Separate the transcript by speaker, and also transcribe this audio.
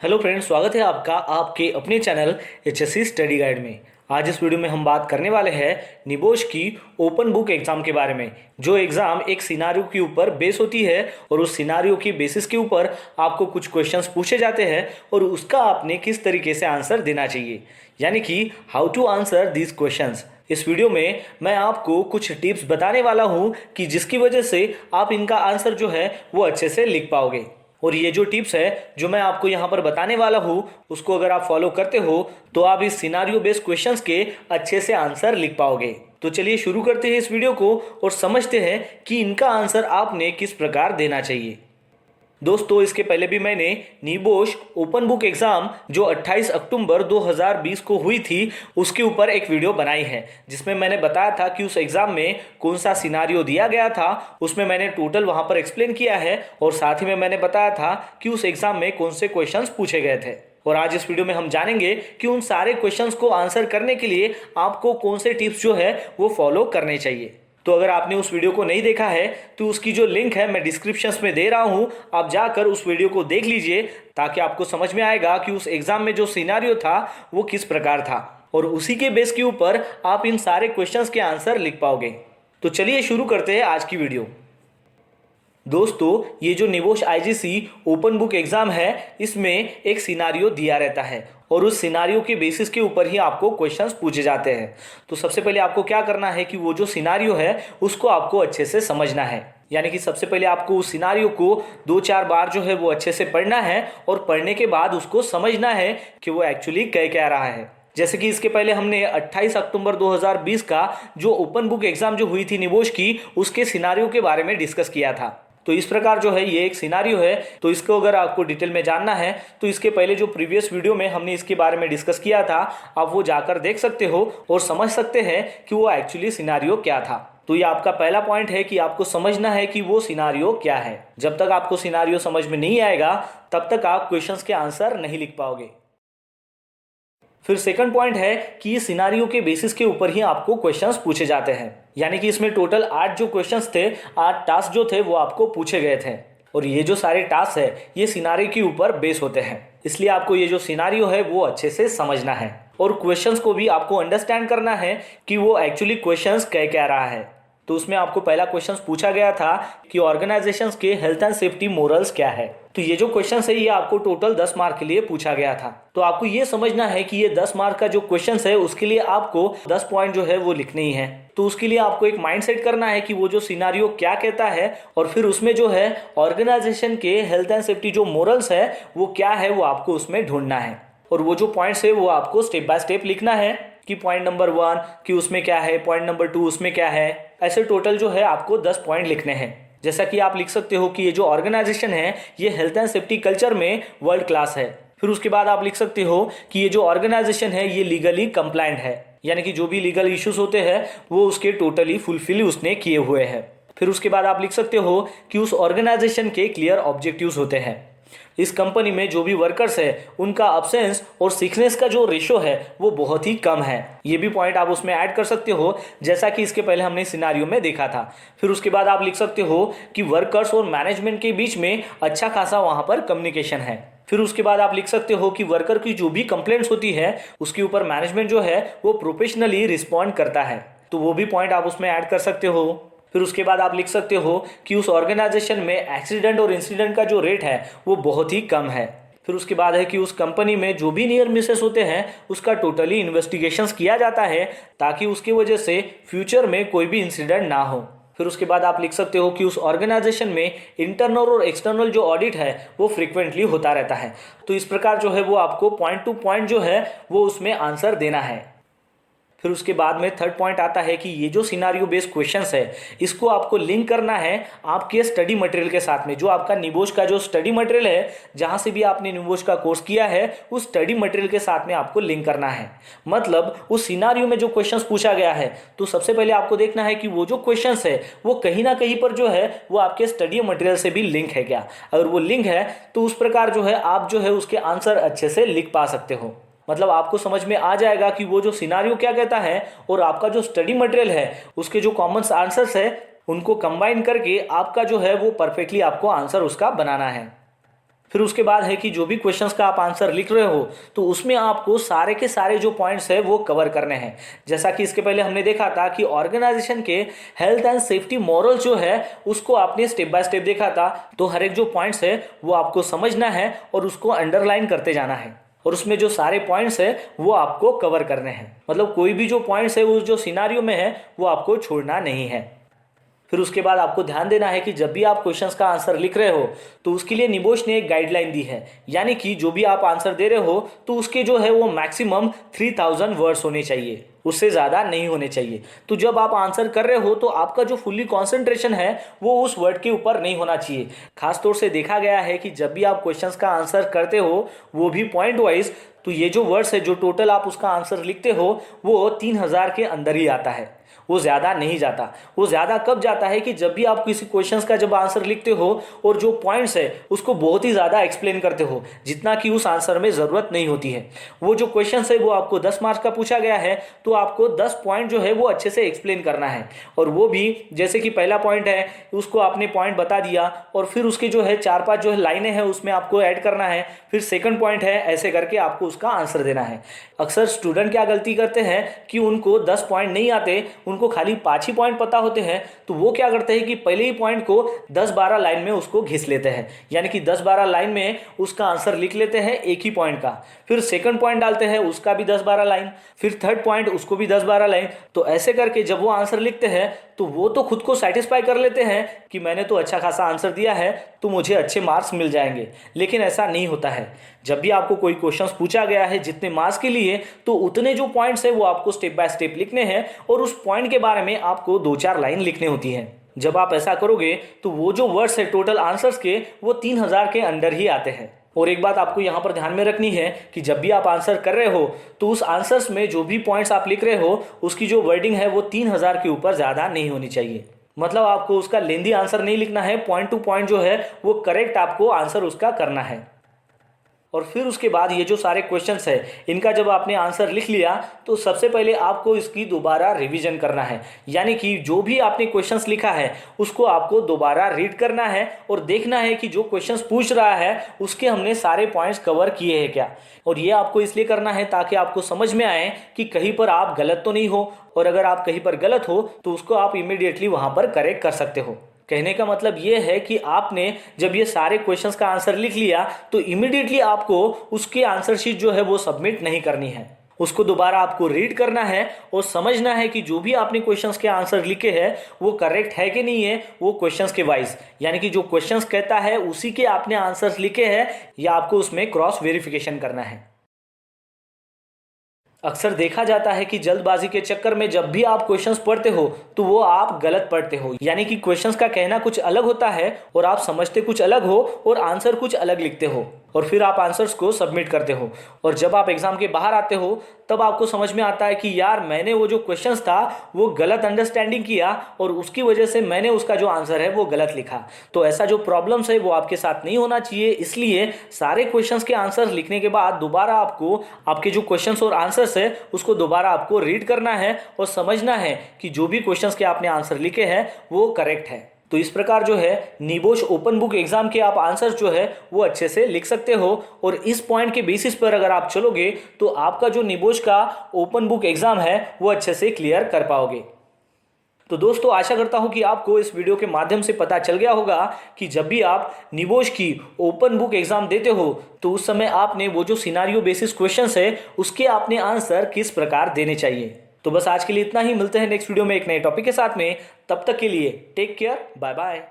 Speaker 1: Hello friends, स्वागत है आपका आपके अपने चैनल एचएससी स्टडी गाइड में। आज इस वीडियो में हम बात करने वाले हैं निबोश की ओपन बुक एग्जाम के बारे में। जो एग्जाम एक सिनारियो के ऊपर बेस होती है और उस सिनारियो की बेसिस के ऊपर आपको कुछ क्वेश्चंस पूछे जाते हैं और उसका आपने किस तरीके से आंसर देना चाहिए, यानी कि how to answer these questions. इस वीडियो में मैं आपको कुछ टिप्स बताने वाला हूं कि जिसकी वजह से आप इनका आंसर जो है वो अच्छे से लिख पाओगे। और ये जो टिप्स है जो मैं आपको यहाँ पर बताने वाला हूँ उसको अगर आप फॉलो करते हो तो आप इस सिनारियो बेस्ड क्वेश्चंस के अच्छे से आंसर लिख पाओगे। तो चलिए शुरू करते हैं इस वीडियो को और समझते हैं कि इनका आंसर आपने किस प्रकार देना चाहिए। दोस्तों, इसके पहले भी मैंने निबोश ओपन बुक एग्जाम जो 28 अक्टूबर 2020 को हुई थी उसके ऊपर एक वीडियो बनाई है, जिसमें मैंने बताया था कि उस एग्जाम में कौन सा सिनारियो दिया गया था। उसमें मैंने टोटल वहां पर एक्सप्लेन किया है और साथ ही में मैंने बताया था कि उस एग्जाम में कौन से क्वेश्चंस पूछे गए थे। और आज इस वीडियो में हम जानेंगे कि उन सारे क्वेश्चंस को आंसर करने के लिए आपको कौन से टिप्स जो है वो फॉलो करने चाहिए। तो अगर आपने उस वीडियो को नहीं देखा है तो उसकी जो लिंक है मैं डिस्क्रिप्शन में दे रहा हूं, आप जाकर उस वीडियो को देख लीजिए ताकि आपको समझ में आएगा कि उस एग्जाम में जो सिनारियो था वो किस प्रकार था और उसी के बेस के ऊपर आप इन सारे क्वेश्चंस के आंसर लिख पाओगे। तो चलिए शुरू करते हैं आज की वीडियो। दोस्तों, ये जो NEBOSH IGC open book exam है इसमें एक सिनारियो दिया रहता है और उस सिनारियो के बेसिस के ऊपर ही आपको क्वेश्चंस पूछे जाते हैं। तो सबसे पहले आपको क्या करना है कि वो जो सिनारियो है उसको आपको अच्छे से समझना है, यानी कि सबसे पहले आपको उस सिनारियो को 2-4 बार जो है वो अच्छे से पढ़ना है और पढ़ने के बाद उसको समझना है कि वो एक्चुअली कह क्या रहा है। जैसे कि इसके पहले हमने 28 अक्टूबर 2020 का जो ओपन बुक एग्जाम जो हुई थी निबोश की उसके सिनारियो के बारे में डिस्कस किया था। तो इस प्रकार जो है ये एक सिनारियो है। तो इसको अगर आपको डिटेल में जानना है तो इसके पहले जो प्रीवियस वीडियो में हमने इसके बारे में डिस्कस किया था आप वो जाकर देख सकते हो और समझ सकते हैं कि वो एक्चुअली सिनारियो क्या था। तो ये आपका पहला पॉइंट है कि आपको समझना है कि वो सिनारियो क्या है। जब तक आपको सिनारियो समझ में नहीं आएगा तब तक आप क्वेश्चंस के आंसर नहीं लिख पाओगे। फिर सेकंड पॉइंट है कि ये सिनारियो के बेसिस के ऊपर ही आपको क्वेश्चंस पूछे जाते हैं, यानी कि इसमें टोटल 8 जो क्वेश्चंस थे, 8 टास्क जो थे वो आपको पूछे गए थे और ये जो सारे टास्क है ये सिनारियो के ऊपर बेस होते हैं। इसलिए आपको ये जो सिनारियो है वो अच्छे से समझना है और क्वेश्चंस को भी आपको अंडरस्टैंड करना है कि वो एक्चुअली क्वेश्चंस कह क्या रहा है। तो उसमें आपको पहला क्वेश्चन पूछा गया था कि ऑर्गेनाइजेशंस के हेल्थ एंड सेफ्टी मोरल्स क्या है। तो ये जो क्वेश्चन है ये आपको टोटल 10 मार्क के लिए पूछा गया था। तो आपको ये समझना है कि ये 10 मार्क का जो क्वेश्चन है उसके लिए आपको 10 पॉइंट जो है वो लिखने ही है। तो उसके लिए आपको एक माइंड सेट करना है कि वो जो सिनारियो क्या कहता है और फिर उसमें जो है ऑर्गेनाइजेशन के हेल्थ एंड सेफ्टी जो मोरल्स है वो क्या है वो आपको उसमें ढूंढना है और वो जो पॉइंट्स है वो आपको स्टेप बाय स्टेप लिखना है कि पॉइंट नंबर 1 कि उसमें क्या है, पॉइंट नंबर 2 उसमें क्या है। ऐसे टोटल जो है आपको 10 पॉइंट लिखने हैं। जैसा कि आप लिख सकते हो कि ये जो ऑर्गेनाइजेशन है ये हेल्थ एंड सेफ्टी कल्चर में वर्ल्ड क्लास है। फिर उसके बाद आप लिख सकते हो कि ये जो ऑर्गेनाइजेशन है ये लीगली कंप्लायंट है, यानी कि जो भी लीगल इश्यूज होते हैं वो उसके टोटली फुलफिल उसने किए हुए हैं। फिर उसके बाद आप लिख सकते हो कि उस ऑर्गेनाइजेशन के क्लियर ऑब्जेक्टिव्स होते हैं। इस कंपनी में जो भी वर्कर्स है उनका अब्सेंस और सिकनेस का जो रेशो है वो बहुत ही कम है। ये भी पॉइंट आप उसमें ऐड कर सकते हो जैसा कि इसके पहले हमने सिनारियो में देखा था। फिर उसके बाद आप लिख सकते हो कि वर्कर्स और मैनेजमेंट के बीच में अच्छा खासा वहां पर कम्युनिकेशन है। फिर उसके बाद आप लिख सकते हो कि वर्कर की जो भी कंप्लेंट्स होती है उसके ऊपर मैनेजमेंट जो है वो प्रोफेशनली रिस्पॉन्ड करता है। तो वो भी पॉइंट आप उसमें ऐड कर सकते हो। फिर उसके बाद आप लिख सकते हो कि उस ऑर्गेनाइजेशन में एक्सीडेंट और इंसिडेंट का जो रेट है वो बहुत ही कम है। फिर उसके बाद है कि उस कंपनी में जो भी नियर मिसेस होते हैं उसका टोटली इन्वेस्टिगेशंस किया जाता है ताकि उसकी वजह से फ्यूचर में कोई भी इंसिडेंट ना हो। फिर उसके बाद आप लिख सकते हो कि उस ऑर्गेनाइजेशन में इंटरनल और एक्सटर्नल जो ऑडिट है वो फ्रिक्वेंटली होता रहता है। तो इस प्रकार जो है वो आपको पॉइंट टू पॉइंट जो है वो उसमें आंसर देना है। फिर उसके बाद में थर्ड पॉइंट आता है कि ये जो सिनारियो बेस्ड क्वेश्चंस है इसको आपको लिंक करना है आपके स्टडी मटेरियल के साथ में। जो आपका निबोश का जो स्टडी मटेरियल है, जहां से भी आपने निबोश का कोर्स किया है उस स्टडी मटेरियल के साथ में आपको लिंक करना है। मतलब उस सिनारियो में जो क्वेश्चंस पूछा गया है तो सबसे पहले आपको देखना है कि वो जो क्वेश्चंस है वो कहीं ना कहीं पर जो है वो आपके स्टडी मटेरियल से भी लिंक है क्या। अगर वो लिंक है तो उस प्रकार जो है आप जो है उसके आंसर अच्छे से लिख पा सकते हो। मतलब आपको समझ में आ जाएगा कि वो जो सिनारियो क्या कहता है और आपका जो स्टडी मटेरियल है उसके जो कॉमन आंसर्स है उनको कंबाइन करके आपका जो है वो परफेक्टली आपको आंसर उसका बनाना है। फिर उसके बाद है कि जो भी क्वेश्चंस का आप आंसर लिख रहे हो तो उसमें आपको सारे के सारे जो पॉइंट्स है वो कवर करने हैं। जैसा कि इसके पहले हमने देखा था कि ऑर्गेनाइजेशन के हेल्थ एंड सेफ्टी मॉरल जो है उसको आपने स्टेप बाय स्टेप देखा था। तो हर एक जो पॉइंट्स है वो आपको समझना है और उसको अंडरलाइन करते जाना है और उसमें जो सारे पॉइंट्स है वो आपको कवर करने हैं। मतलब कोई भी जो पॉइंट्स है वो जो सिनारियो में है वो आपको छोड़ना नहीं है। फिर उसके बाद आपको ध्यान देना है कि जब भी आप क्वेश्चंस का आंसर लिख रहे हो तो उसके लिए निबोश ने एक गाइडलाइन दी है, यानी कि जो भी आप आंसर दे रहे हो तो उसके जो है वो मैक्सिमम 3000 वर्ड्स होने चाहिए, उससे ज़्यादा नहीं होने चाहिए। तो जब आप आंसर कर रहे हो तो आपका जो फुल्ली कॉन्सेंट्रेशन है वो उस वर्ड के ऊपर नहीं होना चाहिए। खासतौर से देखा गया है कि जब भी आप क्वेश्चंस का आंसर करते हो वो भी पॉइंट वाइज, तो ये जो वर्ड्स है जो टोटल आप उसका आंसर लिखते हो वो 3000 के अंदर ही आता है, वो ज़्यादा नहीं जाता। वो ज़्यादा कब जाता है कि जब भी आप किसी क्वेश्चंस का जब आंसर लिखते हो और जो पॉइंट्स है उसको बहुत ही ज़्यादा एक्सप्लेन करते हो जितना कि उस आंसर में ज़रूरत नहीं होती है। वो जो क्वेश्चंस है वो आपको 10 मार्क्स का पूछा गया है तो आपको 10 पॉइंट जो है वो अच्छे से एक्सप्लेन करना है। और वो भी जैसे कि पहला पॉइंट है उसको आपने पॉइंट बता दिया और फिर उसके जो है 4-5 जो लाइनें हैं उसमें आपको ऐड करना है, फिर सेकंड पॉइंट है, ऐसे करके आपको उसका आंसर देना है। अक्सर स्टूडेंट क्या गलती करते हैं कि उनको 10 पॉइंट नहीं आते, उनको खाली 5 ही पॉइंट पता होते हैं, तो वो क्या करते हैं कि पहले ही पॉइंट को 10-12 लाइन में उसको घिस लेते हैं, यानी कि 10-12 लाइन में उसका आंसर लिख लेते हैं एक ही पॉइंट का। फिर सेकंड पॉइंट डालते हैं उसका भी 10-12 लाइन, फिर थर्ड पॉइंट उसको भी 10-12 लाइन। तो ऐसे करके जब वो आंसर लिखते हैं तो वो तो खुद को सेटिस्फाई कर लेते हैं कि मैंने तो अच्छा खासा आंसर दिया है तो मुझे अच्छे मार्क्स मिल जाएंगे, लेकिन ऐसा नहीं होता है। जब भी आपको कोई क्वेश्चंस पूछा गया है जितने मार्क्स के लिए तो उतने जो पॉइंट्स है वो आपको स्टेप बाय स्टेप लिखने हैं और उस पॉइंट के बारे में आपको 2-4 लाइन लिखनी होती है। जब आप ऐसा करोगे तो वो जो वर्ड्स है टोटल आंसर्स के वो 3000 के अंदर ही आते हैं। और एक बात आपको यहाँ पर ध्यान में रखनी है कि जब भी आप आंसर कर रहे हो तो उस आंसर्स में जो भी पॉइंट्स आप लिख रहे हो उसकी जो वर्डिंग है वो 3000 के ऊपर ज़्यादा नहीं होनी चाहिए। मतलब आपको उसका लेंदी आंसर नहीं लिखना है, पॉइंट टू पॉइंट जो है वो करेक्ट आपको आंसर उसका करना है। और फिर उसके बाद ये जो सारे क्वेश्चंस है इनका जब आपने आंसर लिख लिया तो सबसे पहले आपको इसकी दोबारा रिवीजन करना है, यानी कि जो भी आपने क्वेश्चंस लिखा है उसको आपको दोबारा रीड करना है और देखना है कि जो क्वेश्चंस पूछ रहा है उसके हमने सारे पॉइंट्स कवर किए हैं क्या। और ये आपको इसलिए करना है ताकि आपको समझ में आए कि कहीं पर आप गलत तो नहीं हो, और अगर आप कहीं पर गलत हो तो उसको आप इमीडिएटली वहाँ पर करेक्ट कर सकते हो। कहने का मतलब ये है कि आपने जब ये सारे क्वेश्चंस का आंसर लिख लिया तो इमीडिएटली आपको उसकी आंसर शीट जो है वो सबमिट नहीं करनी है, उसको दोबारा आपको रीड करना है और समझना है कि जो भी आपने क्वेश्चंस के आंसर लिखे हैं वो करेक्ट है कि नहीं है, वो क्वेश्चंस के वाइज, यानी कि जो क्वेश्चंस कहता है उसी के आपने आंसर्स लिखे हैं या आपको उसमें क्रॉस वेरिफिकेशन करना है। अक्सर देखा जाता है कि जल्दबाजी के चक्कर में जब भी आप क्वेश्चंस पढ़ते हो तो वो आप गलत पढ़ते हो, यानी कि क्वेश्चंस का कहना कुछ अलग होता है और आप समझते कुछ अलग हो और आंसर कुछ अलग लिखते हो और फिर आप आंसर्स को सबमिट करते हो। और जब आप एग्जाम के बाहर आते हो तब आपको समझ में आता है कि यार मैंने वो जो क्वेश्चंस था वो गलत अंडरस्टैंडिंग किया और उसकी वजह से मैंने उसका जो आंसर है वो गलत लिखा। तो ऐसा जो प्रॉब्लम्स है वो आपके साथ नहीं होना चाहिए, इसलिए सारे क्वेश्चंस के आंसर्स लिखने के बाद दोबारा आपको आपके जो क्वेश्चंस और आंसर्स है उसको दोबारा आपको रीड करना है और समझना है कि जो भी क्वेश्चंस के आपने आंसर लिखे हैं वो करेक्ट है। तो इस प्रकार जो है निबोश ओपन बुक एग्जाम के आप आंसर जो है वो अच्छे से लिख सकते हो और इस पॉइंट के बेसिस पर अगर आप चलोगे तो आपका जो निबोश का ओपन बुक एग्जाम है वो अच्छे से क्लियर कर पाओगे। तो दोस्तों आशा करता हूं कि आपको इस वीडियो के माध्यम से पता चल गया होगा कि जब भी आप निबोश की ओपन बुक एग्जाम देते हो तो उस समय आपने वो जो सिनारियो बेसिस क्वेश्चंस है उसके आपने आंसर किस प्रकार देने चाहिए। तो बस आज के लिए इतना ही, मिलते हैं नेक्स्ट वीडियो में एक नए टॉपिक के साथ में, तब तक के लिए टेक केयर, बाय बाय।